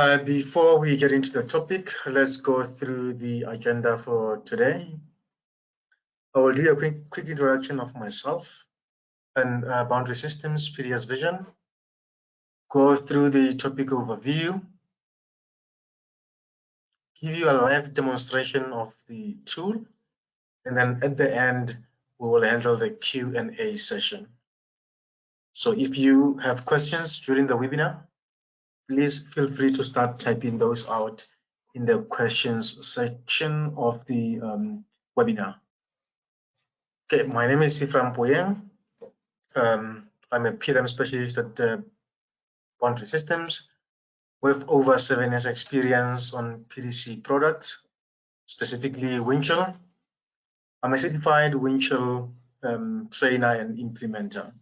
Before we get into the topic, let's go through the agenda for today. I will do a quick introduction of myself and Boundary Systems, PDSVISION, go through the topic overview, give you a live demonstration of the tool, and then at the end, we will handle the Q&A session. So if you have questions during the webinar, please feel free to start typing those out in the questions section of the webinar. Okay, my name is Sifram Poyeng. I'm a PLM specialist at Boundary Systems with over 7 years experience on PDC products, specifically Windchill. I'm a certified Windchill trainer and implementer.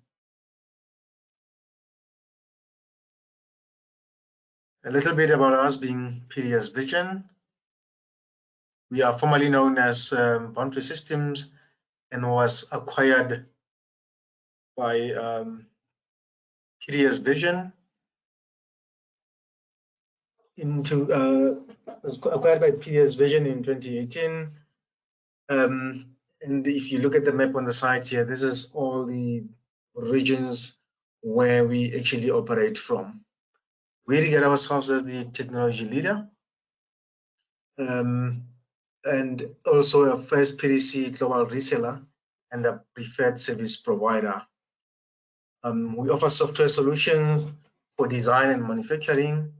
A little bit about us being PDSVISION. We are formerly known as Boundary Systems and was acquired by PDSVISION was acquired by PDSVISION in 2018. And if you look at the map on the side here, this is all the regions where we actually operate from. We regard ourselves as the technology leader and also a first PDC global reseller and a preferred service provider. We offer software solutions for design and manufacturing,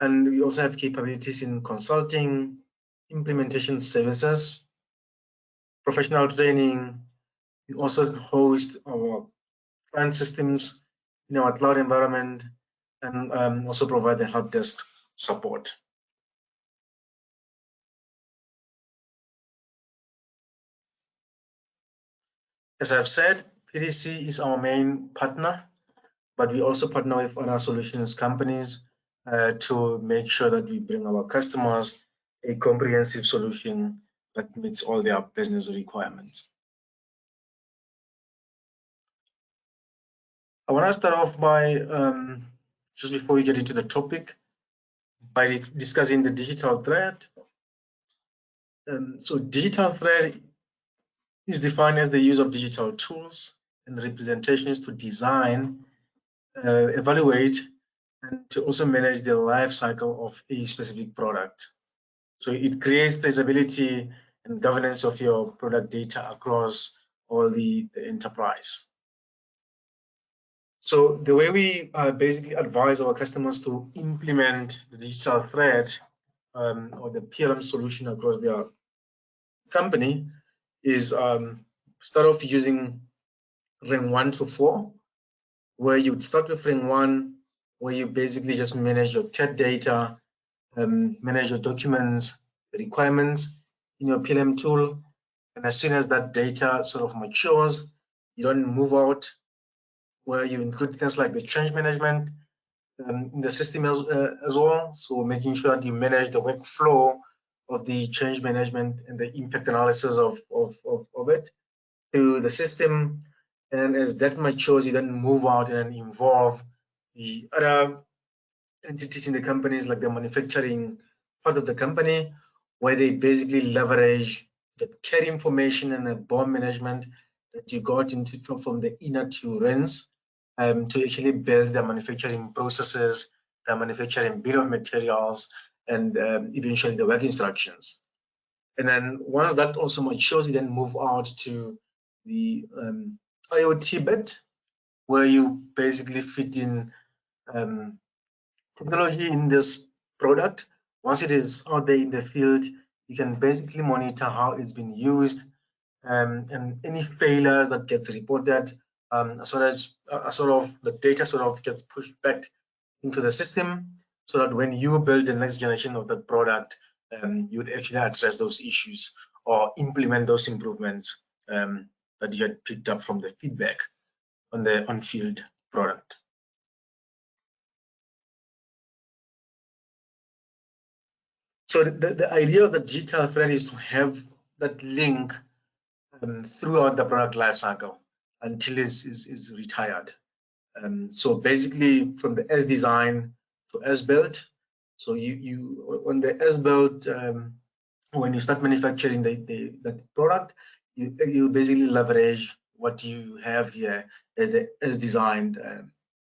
and we also have capabilities in consulting, implementation services, professional training. We also host our client systems in our cloud environment and also provide the help desk support. As I've said, PDC is our main partner, but we also partner with other solutions companies to make sure that we bring our customers a comprehensive solution that meets all their business requirements. I want to start off by, just before we get into the topic, by discussing the digital thread. So digital thread is defined as the use of digital tools and representations to design, evaluate, and to also manage the life cycle of a specific product. So it creates traceability and governance of your product data across all the enterprise. So the way we basically advise our customers to implement the digital thread or the PLM solution across their company is start off using ring 1 to 4, where you start with ring 1, where you basically just manage your CAD data, manage your documents, requirements in your PLM tool. And as soon as that data sort of matures, you don't move out, where you include things like the change management in the system as well. So making sure that you manage the workflow of the change management and the impact analysis of it through the system. And as that matures, you then move out and involve the other entities in the companies, like the manufacturing part of the company, where they basically leverage the CAD information and the BOM management that you got into from the inner two rings to actually build the manufacturing processes, the manufacturing bill of materials, and eventually the work instructions. And then once that also matures, you then move out to the IoT bit, where you basically fit in technology in this product. Once it is out there in the field, you can basically monitor how it's been used and any failures that gets reported, so that the data sort of gets pushed back into the system, so that when you build the next generation of that product, you would actually address those issues or implement those improvements that you had picked up from the feedback on the on-field product. So the idea of the digital thread is to have that link throughout the product lifecycle until it's retired. So basically, from the as design to as built, So you on the as-built, when you start manufacturing that product, you basically leverage what you have here as the as designed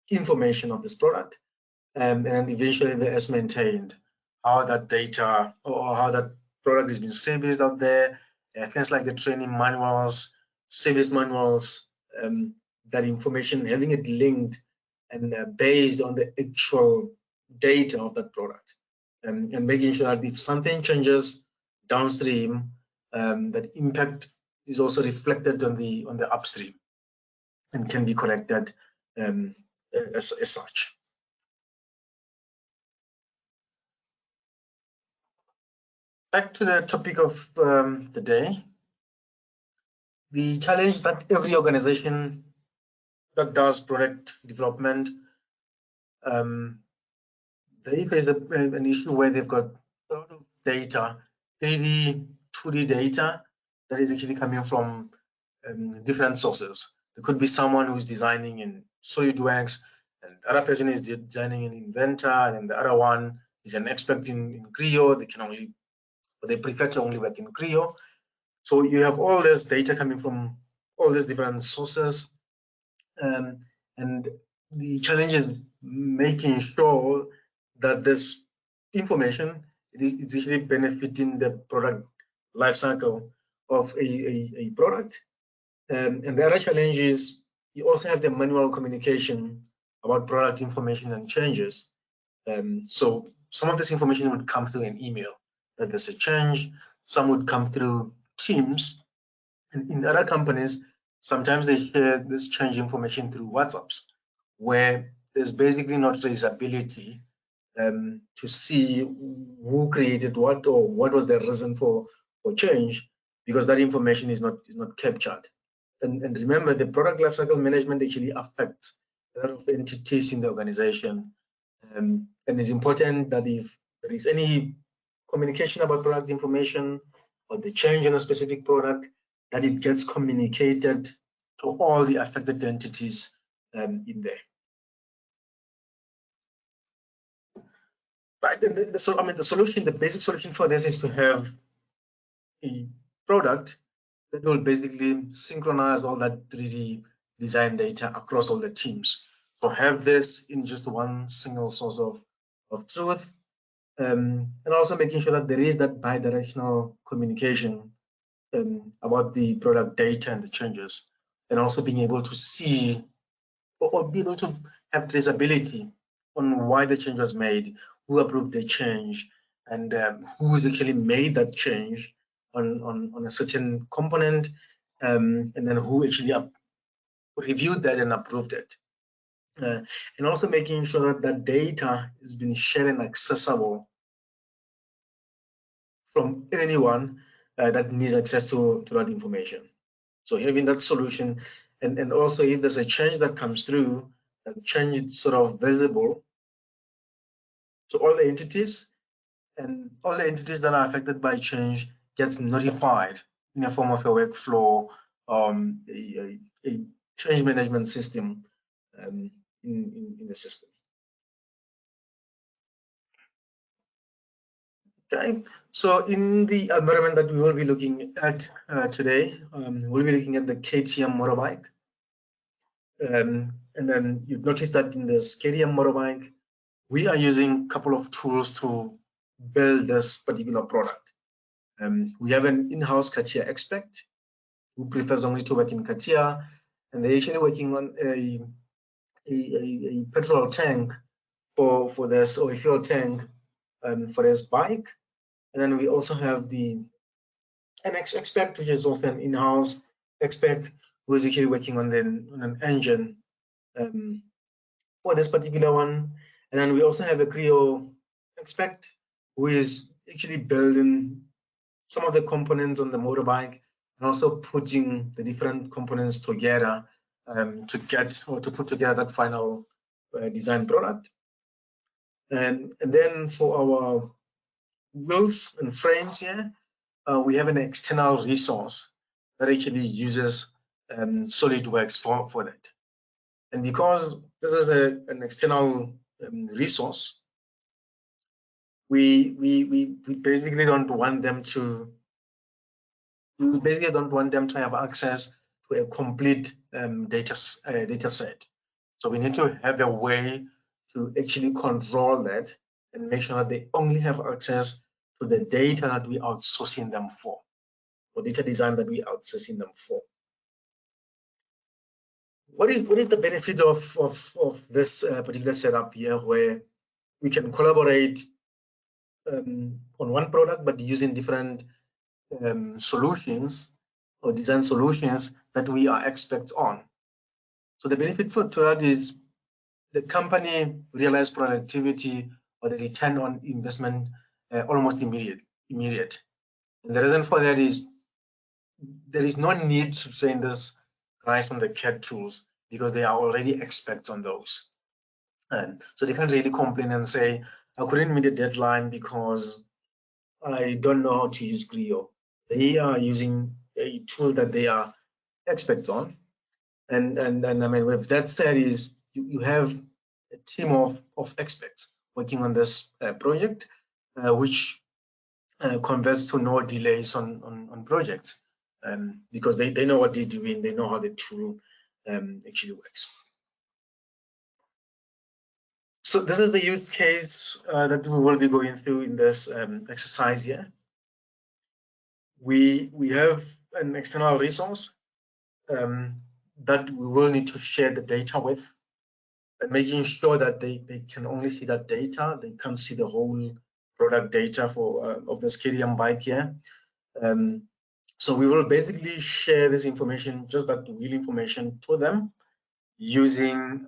information of this product, and eventually as maintained, how that data or how that product is being serviced out there, things like the training manuals, service manuals, that information, having it linked and based on the actual data of that product, and making sure that if something changes downstream, that impact is also reflected on the upstream and can be corrected as such. Back to the topic of the day, the challenge that every organization that does product development, they face an issue where they've got a lot of data, 3D, 2D data that is actually coming from different sources. There could be someone who's designing in SolidWorks, and the other person is designing in Inventor, and the other one is an expert in Creo. They can only, but they prefer to only work in Creo. So you have all this data coming from all these different sources, and the challenge is making sure that this information is actually benefiting the product lifecycle of a product. And the other challenge is you also have the manual communication about product information and changes. So some of this information would come through an email that there's a change. Some would come through Teams. And in other companies, sometimes they share this change information through WhatsApps, where there's basically not traceability to see who created what or what was the reason for change, because that information is not captured. And remember, the product lifecycle management actually affects a lot of entities in the organization. And it's important that if there is any communication about product information or the change in a specific product, that it gets communicated to all the affected entities in there. Right, and the solution, the basic solution for this is to have a product that will basically synchronize all that 3D design data across all the teams. So have this in just one single source of truth, and also making sure that there is that bi-directional communication about the product data and the changes, and also being able to see or be able to have traceability on why the change was made, who approved the change, and who's actually made that change on a certain component, and then who actually reviewed that and approved it. And also making sure that that data is being shared and accessible from anyone that needs access to that information. So having that solution, and also if there's a change that comes through, that change is sort of visible to all the entities, and all the entities that are affected by change gets notified in a form of a workflow, a change management system in the system. Okay, so in the environment that we will be looking at today, we'll be looking at the KTM motorbike. And then you've noticed that in this KTM motorbike, we are using a couple of tools to build this particular product. We have an in-house CATIA expert who prefers only to work in CATIA, and they're actually working on a petrol tank for this, or a fuel tank for this bike. And then we also have the NX expert, which is also an in-house expert who is actually working on an engine for this particular one. And then we also have a Creo expert who is actually building some of the components on the motorbike and also putting the different components together to put together that final design product. And then for our wheels and frames here, we have an external resource that actually uses SolidWorks for that. And because this is an external resource, we basically don't want them to have access to a complete data set. So we need to have a way to actually control that and make sure that they only have access to the data that we are outsourcing them for, or data design that we are outsourcing them for. What is the benefit of this particular setup here, where we can collaborate on one product but using different solutions or design solutions that we are experts on? So the benefit for that is the company realize productivity or the return on investment almost immediate. And the reason for that is there is no need to train this guys on the CAD tools because they are already experts on those. And so they can't really complain and say, I couldn't meet the deadline because I don't know how to use Creo. They are using a tool that they are experts on. And I mean, with that said, is you have a team of experts working on this project, which converts to no delays on projects, because they know what they're doing, they know how the tool actually works. So this is the use case that we will be going through in this exercise here. We have an external resource that we will need to share the data with, and making sure that they can only see that data. They can't see the whole product data for of this KTM bike here. So we will basically share this information, just that wheel information, to them using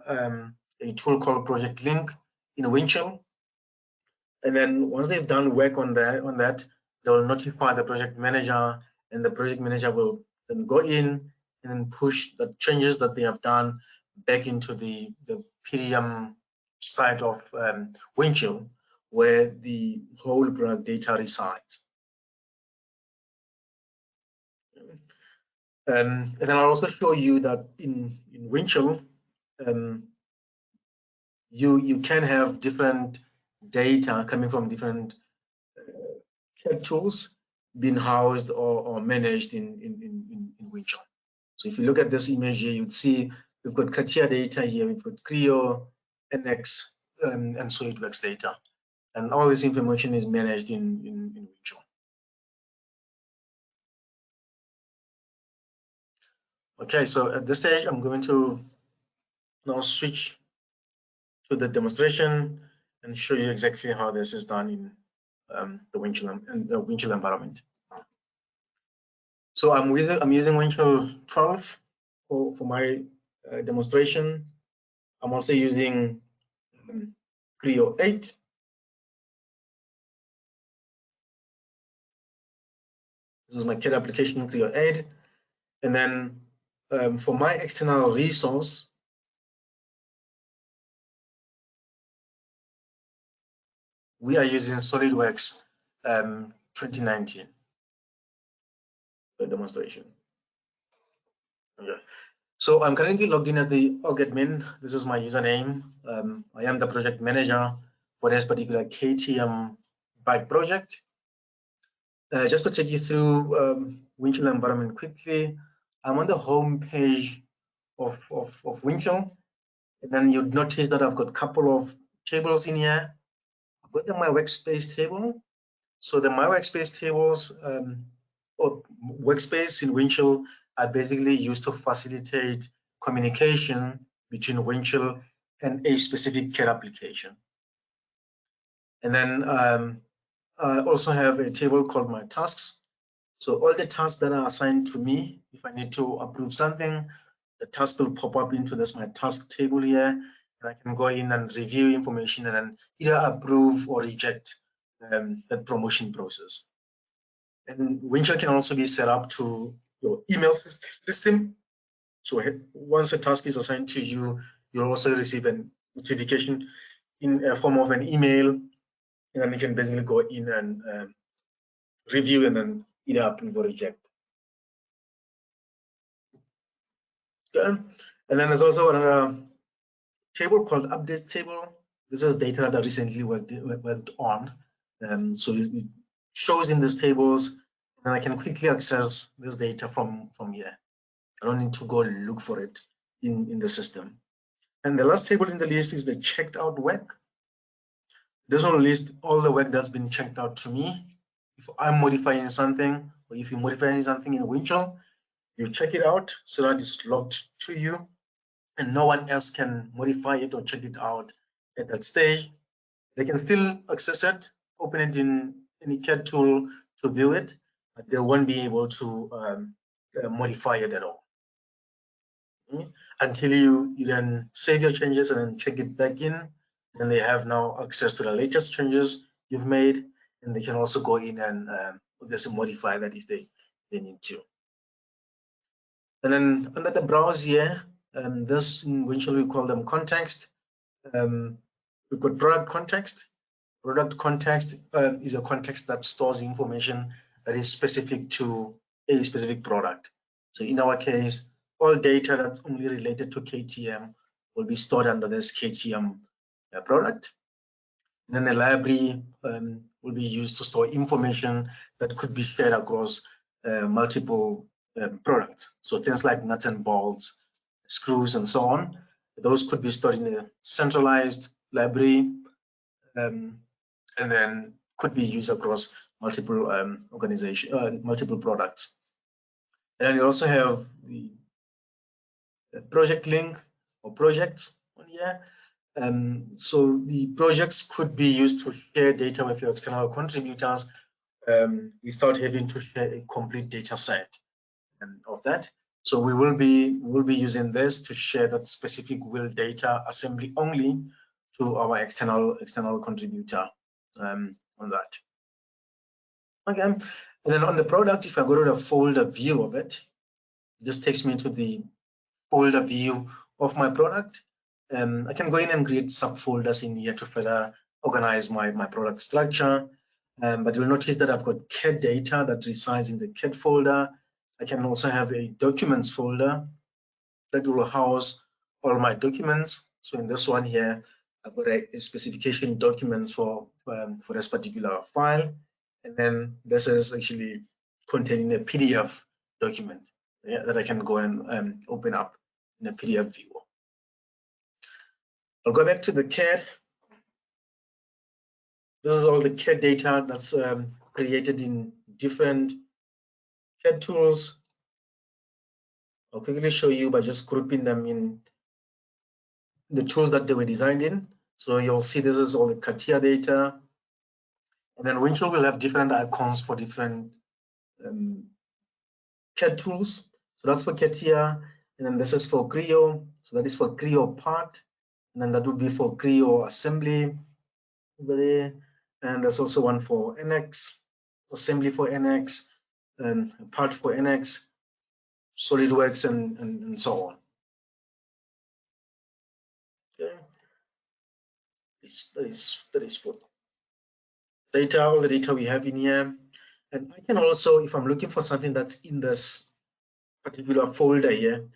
a tool called Project Link in Windchill. And then once they've done work on that, they will notify the project manager, and the project manager will then go in and then push the changes that they have done back into the PDM side of Windchill, where the whole product data resides. And then I'll also show you that in Windchill, you can have different data coming from different CAD tools being housed or managed in Windchill. So if you look at this image here, you'd see we've got CATIA data here, we've got Creo, NX, and SolidWorks data. And all this information is managed in Windchill. Okay, so at this stage, I'm going to now switch to the demonstration and show you exactly how this is done in the Windchill environment. So I'm using Windchill 12 for my demonstration. I'm also using Creo 8. This is my CAD application, Creo 8. And then for my external resource, we are using SolidWorks 2019 for demonstration. Okay. So I'm currently logged in as the org admin. This is my username. I am the project manager for this particular KTM bike project. Just to take you through Windchill environment quickly, I'm on the home page of Windchill, and then you'd notice that I've got a couple of tables in here. I've got the My Workspace table. So the My Workspace tables or workspace in Windchill are basically used to facilitate communication between Windchill and a specific CAD application. And then I also have a table called My Tasks. So all the tasks that are assigned to me, if I need to approve something, the task will pop up into this My Task table here, and I can go in and review information and then either approve or reject that promotion process. And Windchill can also be set up to your email system. So once a task is assigned to you, you'll also receive a notification in a form of an email, and then you can basically go in and review and then either approve or reject. Okay. And then there's also another table called Updates table. This is data that I recently worked on. So it shows in these tables, and I can quickly access this data from here. I don't need to go look for it in the system. And the last table in the list is the checked out work. This will list all the work that's been checked out to me. If I'm modifying something, or if you're modifying something in Windchill, you check it out so that it's logged to you, and no one else can modify it or check it out at that stage. They can still access it, open it in any CAD tool to view it, but they won't be able to modify it at all. Until you then save your changes and then check it back in, then they have now access to the latest changes you've made, and they can also go in and just modify that if they need to. And then under the browse here, this in Windchill we call them context. We've got product context. Product context is a context that stores information that is specific to a specific product. So in our case, all data that's only related to KTM will be stored under this KTM product. And then the library will be used to store information that could be shared across multiple products. So things like nuts and bolts, screws, and so on. Those could be stored in a centralized library, and then could be used across multiple multiple products. And then you also have the project link or projects on here. So the projects could be used to share data with your external contributors without having to share a complete data set of that. So we will be using this to share that specific wheel data assembly only to our external contributor on that. Okay, and then on the product, if I go to the folder view of it, this takes me to the folder view of my product. I can go in and create subfolders in here to further organize my product structure. But you'll notice that I've got CAD data that resides in the CAD folder. I can also have a documents folder that will house all my documents. So in this one here, I've got a specification documents for this particular file. And then this is actually containing a PDF document that I can go and open up in a PDF view. I'll go back to the CAD. This is all the CAD data that's created in different CAD tools. I'll quickly show you by just grouping them in the tools that they were designed in. So you'll see this is all the CATIA data. And then Windchill will have different icons for different CAD tools. So that's for CATIA. And then this is for Creo. So that is for Creo part. And then that would be for Creo assembly over there. And there's also one for NX, assembly for NX, and part for NX, SolidWorks, and so on. Okay. That is for data, all the data we have in here. And I can also, if I'm looking for something that's in this particular folder here,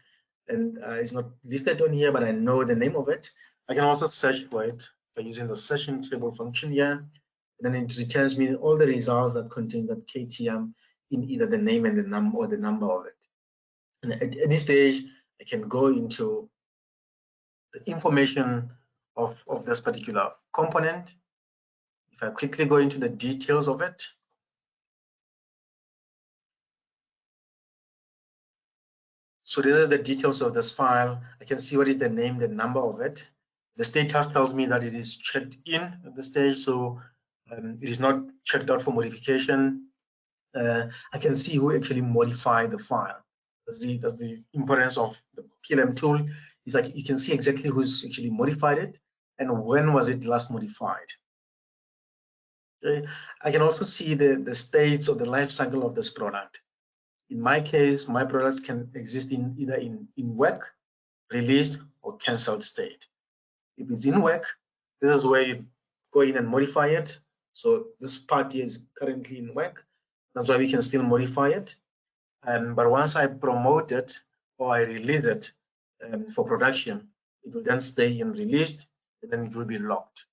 and it's not listed on here, but I know the name of it, I can also search for it by using the session table function here. And then it returns me all the results that contain that KTM in either the name and the number or the number of it. And at any stage, I can go into the information of this particular component. If I quickly go into the details of it, so this is the details of this file. I can see what is the name, the number of it. The status tells me that it is checked in at this stage, so it is not checked out for modification. I can see who actually modified the file. That's the importance of the PLM tool. Is like you can see exactly who's actually modified it and when was it last modified. Okay. I can also see the states of the life cycle of this product. In my case, my products can exist in either in work, released, or cancelled state. If it's in work, this is where you go in and modify it. So this part is currently in work. That's why we can still modify it. But once I promote it or I release it for production, it will then stay in released, and then it will be locked,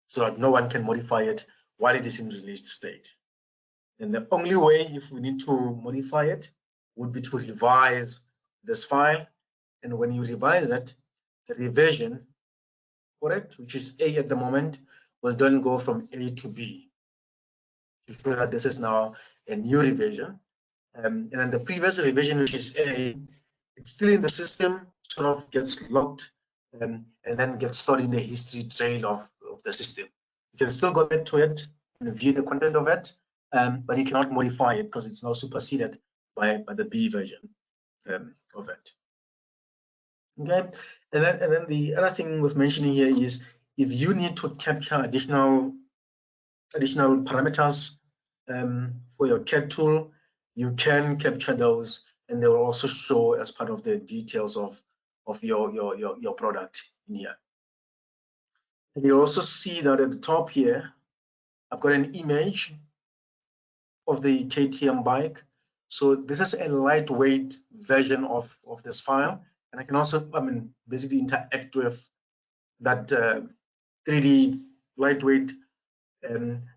so that no one can modify it while it is in released state. And the only way, if we need to modify it, would be to revise this file. And when you revise it, the revision, correct, which is A at the moment, will then go from A to B. You feel that this is now a new revision. And then the previous revision, which is A, it's still in the system, sort of gets locked and then gets stored in the history trail of the system. You can still go back to it and view the content of it, but you cannot modify it because it's now superseded by the B version of it. Okay, and then the other thing worth mentioning here is if you need to capture additional parameters for your CAD tool, you can capture those, and they will also show as part of the details of your product in here. And you'll also see that at the top here, I've got an image of the KTM bike. So this is a lightweight version of this file, and I can also, basically interact with that 3D lightweight.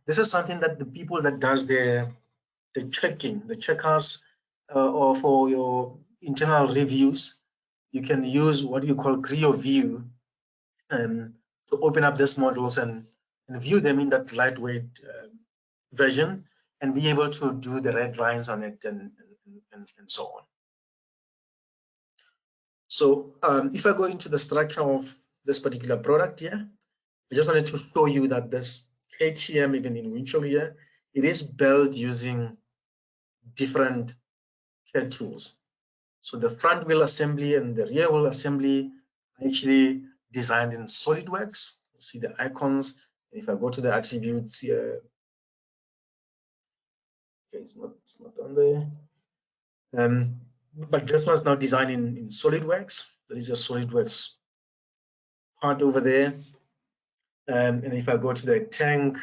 This is something that the people that does the checkers, or for your internal reviews, you can use what you call Creo View to open up these modules and view them in that lightweight version and be able to do the red lines on it and so on. So if I go into the structure of this particular product here, I just wanted to show you that this KTM, even in Windchill here, it is built using different CAD tools. So the front wheel assembly and the rear wheel assembly are actually designed in SolidWorks. You see the icons. If I go to the attributes here, okay, it's not on there. But this one's now designed in SolidWorks. There is a SolidWorks part over there. And if I go to the tank,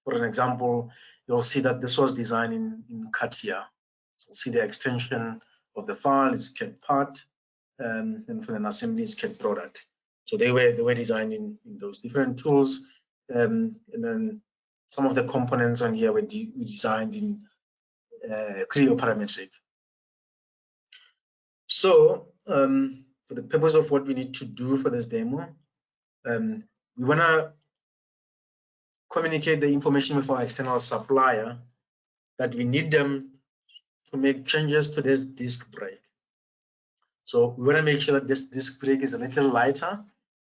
for an example, you'll see that this was designed in CATIA. So you'll see the extension of the file is CAD part, and for an assembly is CAD product. So they were designed in those different tools, and then some of the components on here were designed in Creo parametric. So for the purpose of what we need to do for this demo, we want to communicate the information with our external supplier that we need them to make changes to this disc brake. So we want to make sure that this disc brake is a little lighter,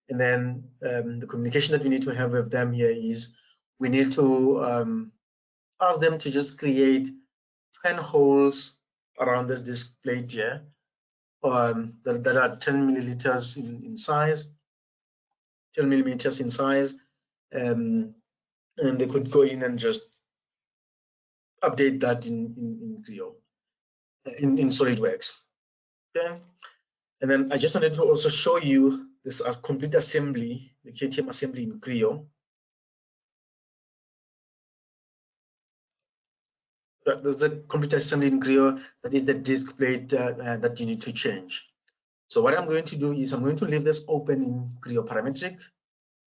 and then the communication that we need to have with them here is we need to ask them to just create 10 holes around this disc plate here that are 10 milliliters in size, 10 millimeters in size, and they could go in and just update that in Creo, in SolidWorks. Okay, and then I just wanted to also show you this complete assembly, the KTM assembly in Creo. There's the complete assembly in Creo. That is the disc plate that you need to change. So what I'm going to do is I'm going to leave this open in Creo parametric,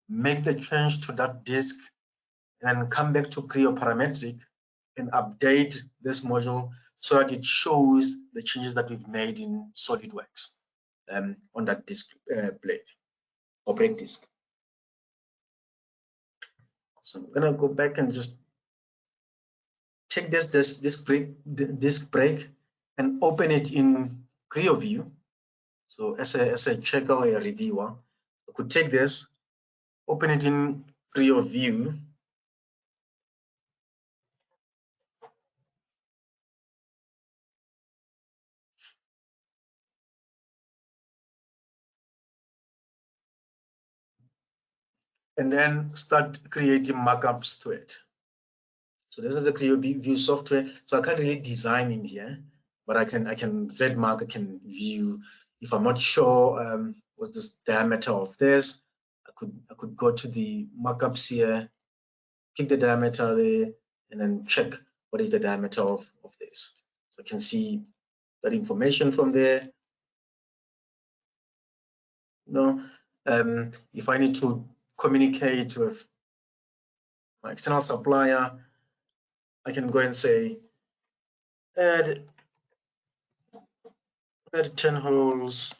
make the change to that disc, and then come back to Creo parametric and update this module so that it shows the changes that we've made in SolidWorks on that disc plate or brake disc. So I'm gonna go back and just take this disc brake and open it in Creo view. So as a checker or a reviewer, I could take this, open it in Creo view, and then start creating markups to it. So this is the Creo view software. So I can't really design in here, but I can red mark, I can view. If I'm not sure what's this diameter of this, I could go to the markups here, pick the diameter there, and then check what is the diameter of this. So I can see that information from there. If I need to communicate with my external supplier, I can go and say add 10 holes,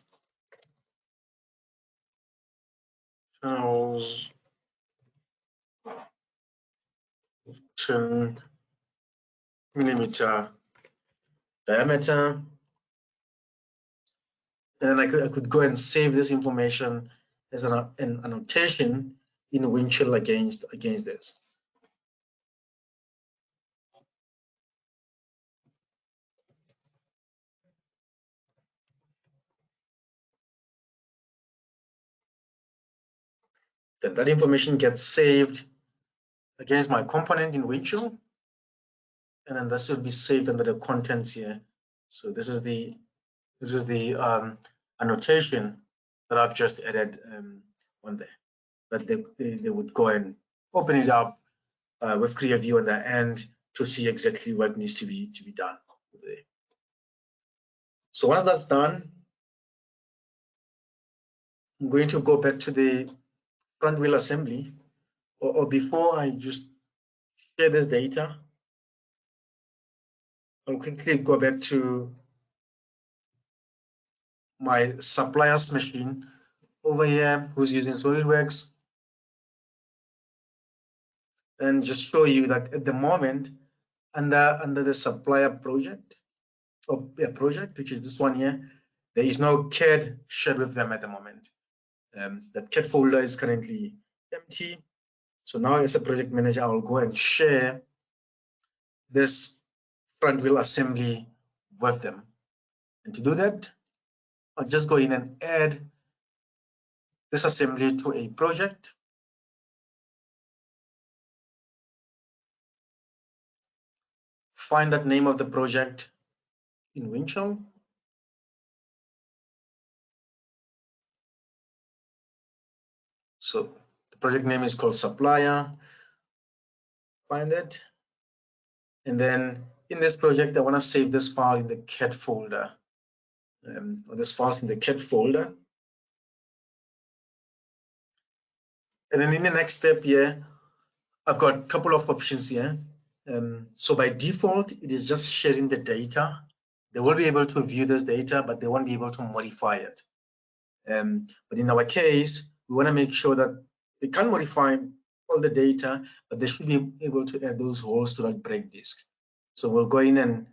10 millimeter diameter. And then I could go and save this information as an annotation in Windchill against this. Then that information gets saved against my component in Windchill, and then this will be saved under the contents here. So this is the annotation that I've just added on there. But they would go and open it up with clear view on the end to see exactly what needs to be done. So once that's done, I'm going to go back to the front wheel assembly, or before I just share this data, I'll quickly go back to my supplier's machine over here who's using SolidWorks, and just show you that at the moment under the supplier project, which is this one here, there is no CAD shared with them at the moment. That CAD folder is currently empty. So now as a project manager, I will go and share this front wheel assembly with them. And to do that, I'll just go in and add this assembly to a project. Find that name of the project in Windchill. So the project name is called Supplier. Find it. And then in this project, I want to save this file in the CAD folder. Or this file's in the CAD folder. And then in the next step here, I've got a couple of options here. So by default, it is just sharing the data. They will be able to view this data, but they won't be able to modify it. But in our case, we want to make sure that they can modify all the data, but they should be able to add those holes to that break disk. So we'll go in and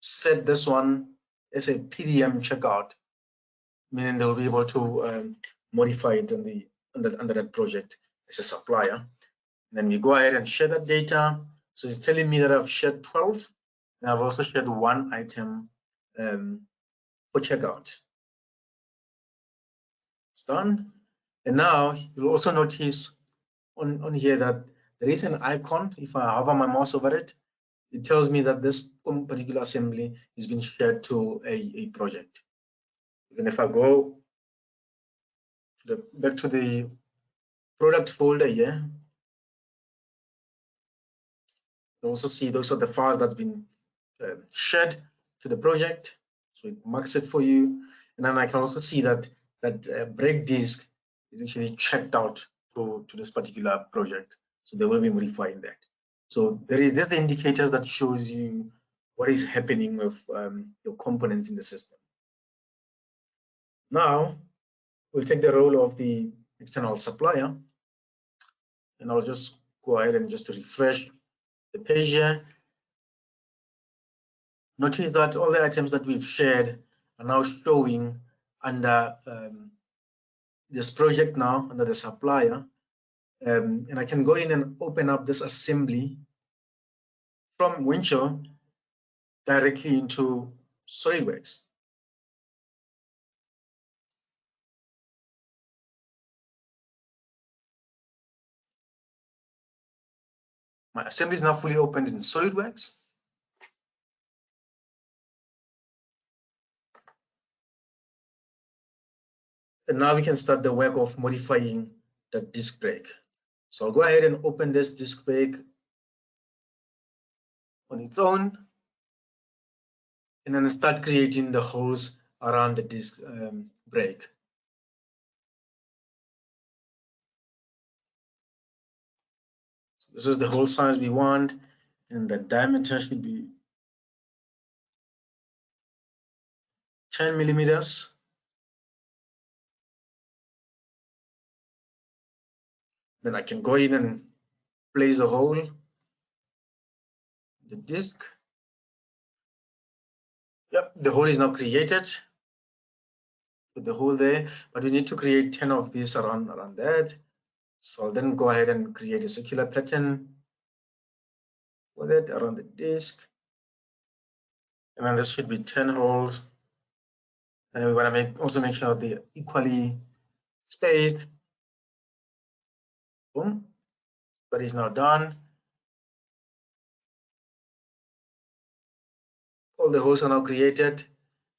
set this one as a PDM checkout, meaning they'll be able to modify it under that project as a supplier. And then we go ahead and share that data. So it's telling me that I've shared 12, and I've also shared one item for checkout. It's done. And now you'll also notice on here that there is an icon. If I hover my mouse over it, it tells me that this particular assembly is being shared to a project. Even if I go back to the product folder here, you also see those are the files that's been shared to the project. So it marks it for you. And then I can also see that break disk is actually checked out to this particular project. So they will be modifying that. So there's the indicators that shows you what is happening with your components in the system. Now we'll take the role of the external supplier, and I'll just go ahead and just refresh the page here. Notice that all the items that we've shared are now showing under this project now, under the supplier. And I can go in and open up this assembly from Windchill directly into SolidWorks. My assembly is now fully opened in SolidWorks. And now we can start the work of modifying the disk break. So I'll go ahead and open this disk break on its own, and then start creating the holes around the disk break. So This is the hole size we want, and the diameter should be 10 millimeters. Then I can go in and place a hole, the disc. Yep, the hole is now created with the hole there, but we need to create 10 of these around that. So I'll then go ahead and create a circular pattern with it around the disc. And then this should be 10 holes. And we want to also make sure they're equally spaced. Boom. That is now done. All the holes are now created.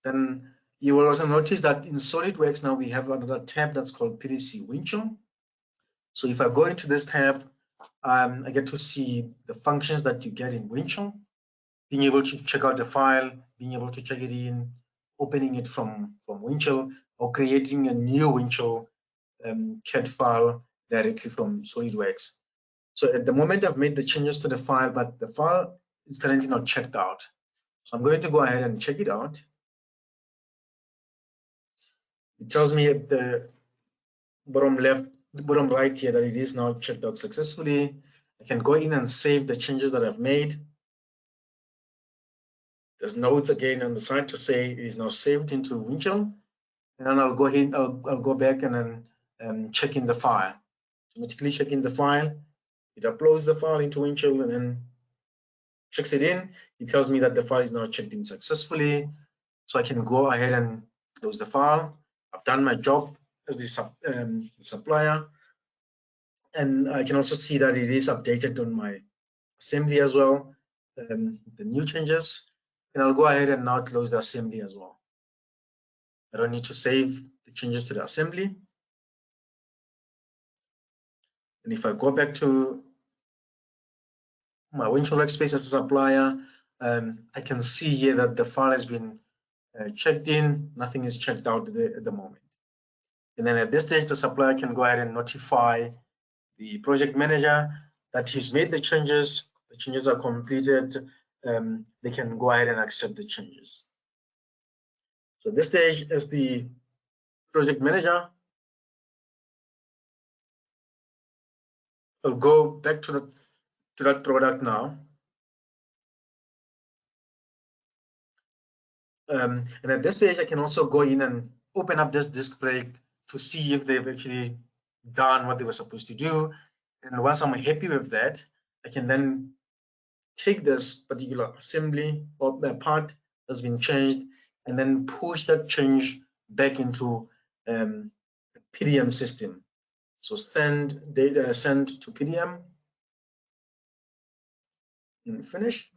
Then you will also notice that in SolidWorks now we have another tab that's called PDC Windchill. So if I go into this tab, I get to see the functions that you get in Windchill, being able to check out the file, being able to check it in, opening it from Windchill, or creating a new Windchill CAD file directly from SolidWorks. So at the moment I've made the changes to the file, but the file is currently not checked out. So I'm going to go ahead and check it out. It tells me at the bottom left, the bottom right here that it is now checked out successfully. I can go in and save the changes that I've made. There's notes again on the side to say it is now saved into Windchill. And then I'll go ahead, I'll go back and then check in the file. Automatically check in the file. It uploads the file into Windchill and then checks it in. It tells me that the file is now checked in successfully. So I can go ahead and close the file. I've done my job as the supplier. And I can also see that it is updated on my assembly as well, the new changes. And I'll go ahead and now close the assembly as well. I don't need to save the changes to the assembly. And if I go back to my Windchill workspace as a supplier, I can see here that the file has been checked in. Nothing is checked out at the moment. And then at this stage, the supplier can go ahead and notify the project manager that he's made the changes are completed. They can go ahead and accept the changes. So at this stage, as the project manager, I'll go back to that product now. And at this stage, I can also go in and open up this disc break to see if they've actually done what they were supposed to do. And once I'm happy with that, I can then take this particular assembly or the part that's been changed and then push that change back into the PDM system. So send data, send to PDM, and finish.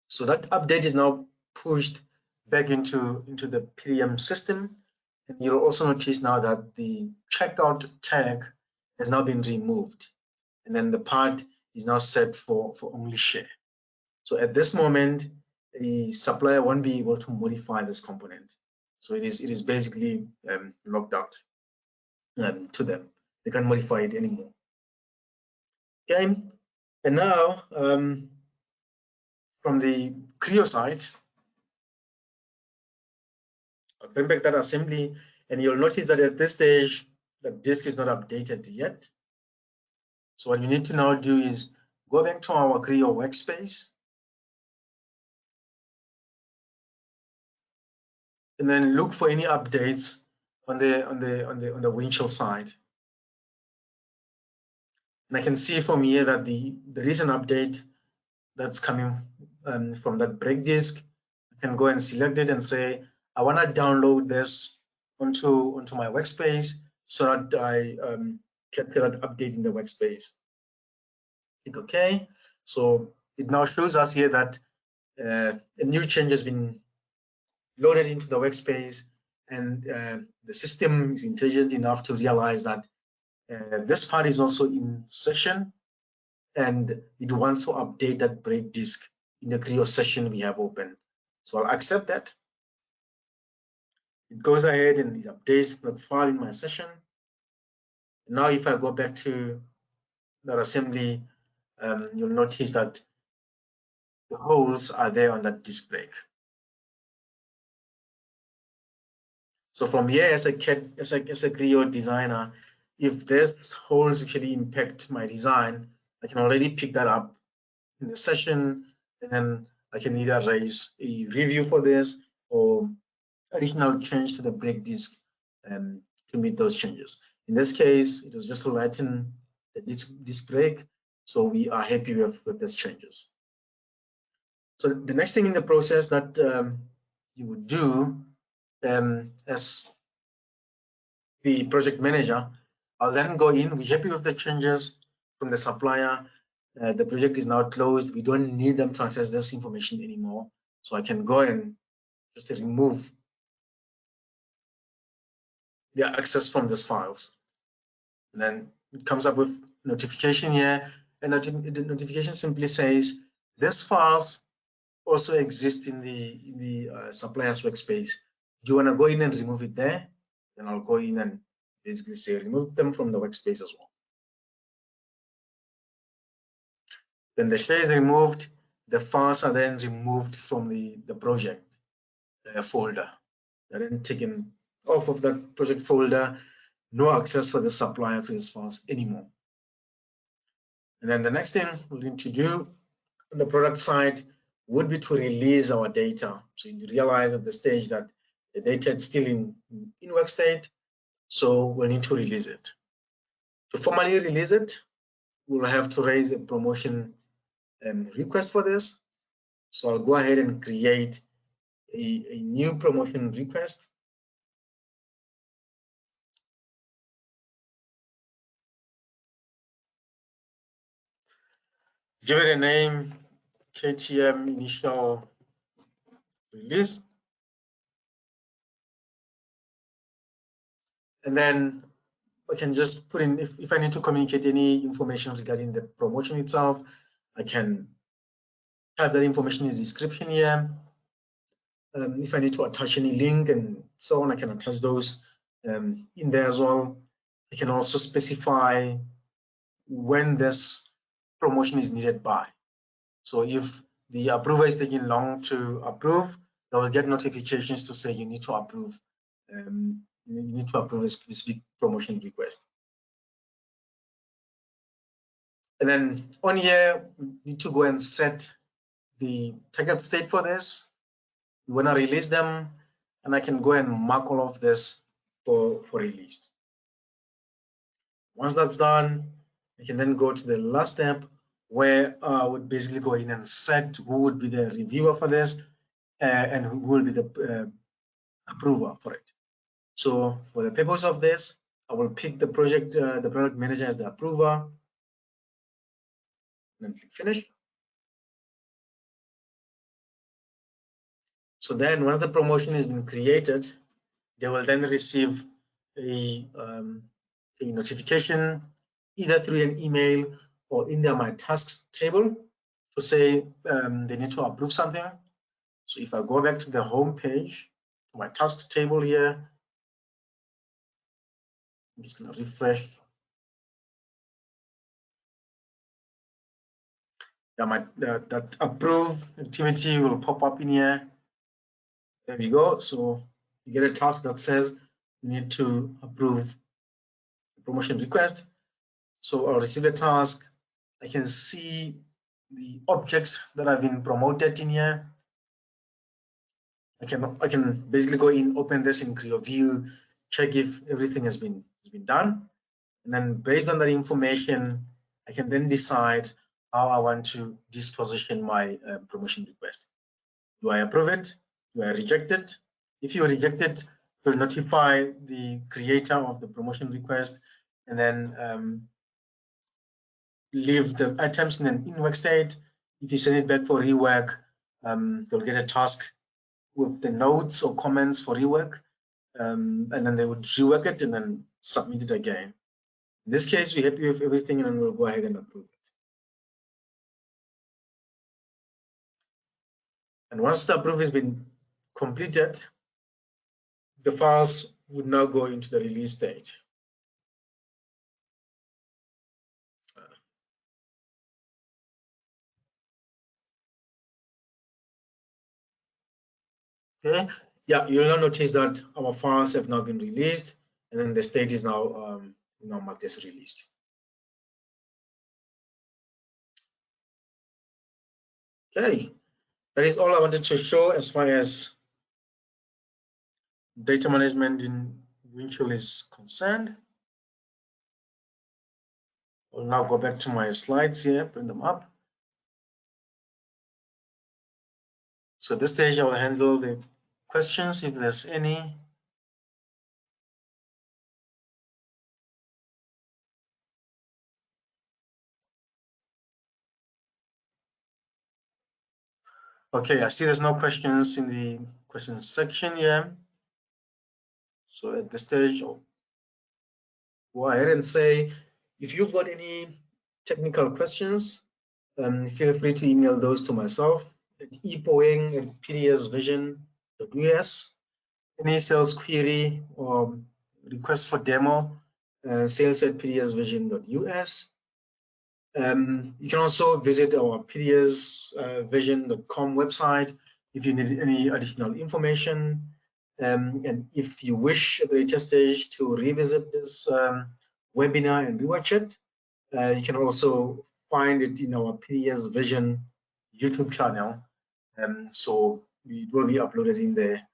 So that update is now pushed back into the PDM system. And you'll also notice now that the checkout tag has now been removed. And then the part is now set for only share. So at this moment, the supplier won't be able to modify this component. So it is basically locked out to them. They can't modify it anymore. Okay, and now from the Creo side, I'll bring back that assembly, and you'll notice that at this stage, the disk is not updated yet. So what you need to now do is go back to our Creo workspace, and then look for any updates on the Windchill side. And I can see from here that there is an update that's coming from that break disk. I can go and select it and say, I want to download this onto my workspace so that I can feel that update in the workspace. Click OK. So it now shows us here that a new change has been loaded into the workspace, and the system is intelligent enough to realize that this part is also in session, and it wants to update that break disk in the Creo session we have open. So I'll accept that. It goes ahead and it updates that file in my session. Now if I go back to that assembly, you'll notice that the holes are there on that disc brake. So from here, as a Creo designer, if these holes actually impact my design, I can already pick that up in the session, and then I can either raise a review for this or additional change to the brake disc to meet those changes. In this case, it was just to lighten the disc brake, so we are happy with these changes. So the next thing in the process that you would do as the project manager, I'll then go in. We're happy with the changes from the supplier. The project is now closed. We don't need them to access this information anymore. So I can go and just remove their access from these files. And then it comes up with notification here. And the notification simply says, these files also exist in the supplier's workspace. Do you want to go in and remove it there? Then I'll go in and basically say remove them from the workspace as well. Then the share is removed. The files are then removed from the project folder. They're then taken off of that project folder. No access for the supplier to these files anymore. And then the next thing we need to do on the product side would be to release our data. So you realize at the stage that the data is still in work state, so we'll need to release it. To formally release it, we'll have to raise a promotion request for this. So I'll go ahead and create a new promotion request. Give it a name, KTM initial release. And then I can just put in, if I need to communicate any information regarding the promotion itself, I can type that information in the description here. If I need to attach any link and so on, I can attach those in there as well. I can also specify when this promotion is needed by. So if the approver is taking long to approve, they will get notifications to say you need to approve. You need to approve a specific promotion request. And then on here, we need to go and set the target state for this. We want to release them, and I can go and mark all of this for release. Once that's done, I can then go to the last step where I would basically go in and set who would be the reviewer for this and who will be the approver for it. So for the purpose of this, I will pick the product manager as the approver, and then click finish. So then once the promotion has been created, they will then receive a notification either through an email or in their My Tasks table to say they need to approve something. So if I go back to the home page, to my tasks table here, I'm just going to refresh. That approve activity will pop up in here. There we go. So you get a task that says you need to approve the promotion request. So I'll receive a task. I can see the objects that have been promoted in here. I can basically go in, open this in Creo view, check if everything has been done, and then based on that information, I can then decide how I want to disposition my promotion request. Do I approve it? Do I reject it? If you reject it, you'll notify the creator of the promotion request, and then leave the items in an in-work state. If you send it back for rework, they'll get a task with the notes or comments for rework, and then they would rework it and then submit it again. In this case, we're happy with everything, and we'll go ahead and approve it. And once the approve has been completed, the files would now go into the release stage. Okay, yeah, you'll now notice that our files have now been released, and then the state is now marked as released. Okay, that is all I wanted to show as far as data management in Windchill is concerned. I'll now go back to my slides here, bring them up. So at this stage, I will handle the questions if there's any. Okay, I see there's no questions in the questions section here. So at this stage, I'll go ahead and say, if you've got any technical questions, feel free to email those to myself at epoing@pdsvision.us. Any sales query or request for demo, sales@pdsvision.us. You can also visit our pdsvision.com website if you need any additional information. And if you wish at the later stage to revisit this webinar and rewatch it, you can also find it in our PDS Vision YouTube channel. So it will be uploaded in there.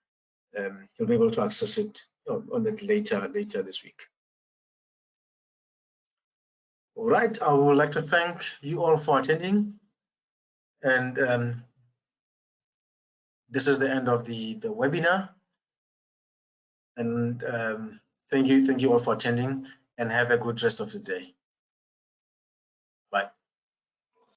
You'll be able to access it on it later this week. All right, I would like to thank you all for attending. And this is the end of the webinar. And thank you all for attending, and have a good rest of the day.